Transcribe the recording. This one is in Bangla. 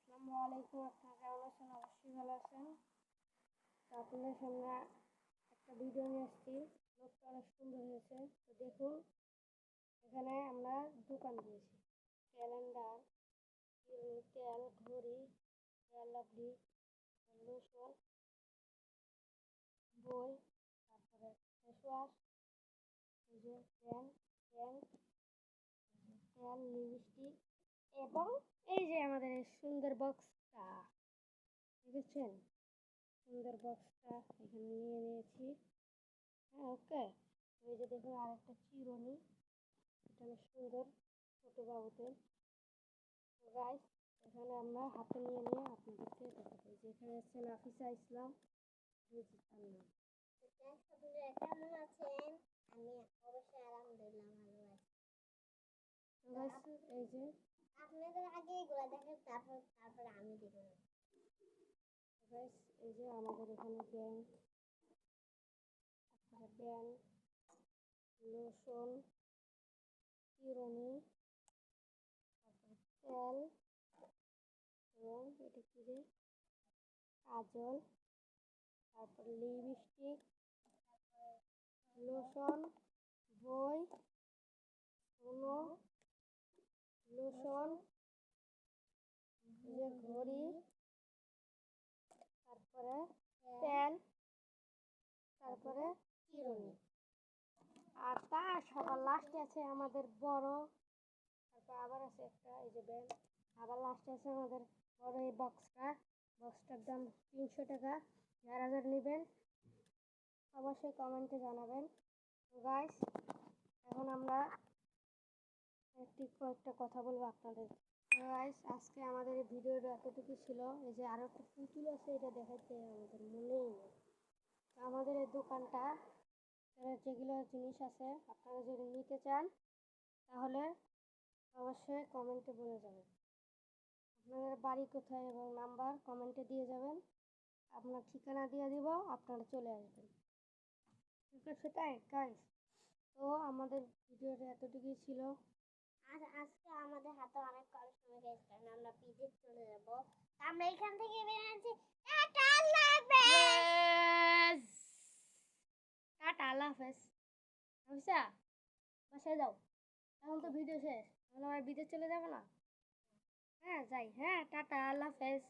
আসসালামু আলাইকুম। আপনারা কেমন আছেন? অবশ্যই ভালো আছেন। তো আপনাদের সামনে একটা ভিডিও নিয়ে আসছি। লোকটা অনেক সুন্দর হয়েছে। তো দেখুন, এখানে আমরা দোকান দিয়েছি। ক্যালেন্ডার, তেল, ঘড়ি, হেয়ার লাভলি, লোশন, বই, তারপরে ফেস ওয়াশ, এই যে পেন, তেল, লিপস্টিক এবং এই যে আমাদের এই সুন্দর বক্সটা দেখেছেন। সুন্দর বক্সটা এখানে নিয়ে নিয়েছি। হ্যাঁ, ওকে। এই যে দেখুন আরেকটা চিরুনি, এটা অনেক সুন্দর, ছোট বাবুদের। তো গাইস, এখানে আমরা হাতে নিয়ে আপনাদেরকে দেখাবো যে এখানে হচ্ছে নাফিসা ইসলাম রিজিতার নাম। কেমন আছেন? আমি অবশ্যই আলহামদুলিল্লাহ ভালো আছি। তো গাইস, এই যে আপনাদের আগে এগুলো দেখেন, তারপরে আমি দেখব। গাইস, এই যে আমাদের এখানে ব্যান্ড, লোশন, চিরুনি, তারপরে তেল এবং এটা কি রে, কাজল, তারপরে লিপস্টিক, লোশন, বই, সুনো, লোশন, যে ঘড়ি, তারপরে তেল, তারপরে চিরুনি। আর তার সবার লাস্টে আছে আমাদের বড়, তারপর আবার আছে একটা এই যে ব্যান্ড, আবার লাস্টে আছে আমাদের বড় এই বক্সটার দাম 300 টাকা। যারা যারা নেবেন অবশ্যই কমেন্টে জানাবেন। তো গাইস, এখন আমরা কয়েকটা কথা বলবো আপনাদের। তো গাইস, আজকে আমাদের এই ভিডিওটা এতটুকু ছিল। এই যে আরো একটা পুতুল আছে, এটা দেখাইতে আমাদের মনেই নেই। তো আমাদের এই দোকানটা যেগুলো জিনিস আছে আপনারা যদি নিতে চান তাহলে অবশ্যই কমেন্টে বলে যাবেন আপনাদের বাড়ি কোথায় এবং নাম্বার কমেন্টে দিয়ে যাবেন। আপনার ঠিকানা দিয়ে দিব, আপনারা চলে আসবেন। ঠিক আছে তাই গাইস? তো আমাদের ভিডিওটা এতটুকুই ছিল। আর আজকে আমাদের হাতে অনেক কম সময় গেছে, কারণ আমরা বিদেশ চলে যাব। আমরা এখান থেকে বেরিয়ে আছি। টাটা, আল্লাহ হাফেজ। টাটা, আল্লাহ হাফেজ। আচ্ছা, বাসায় যাও। এখন তো ভিডিও শেষ, এখন আমরা বিদেশ চলে যাব না? হ্যাঁ যাই। হ্যাঁ, টাটা, আল্লাহ হাফেজ।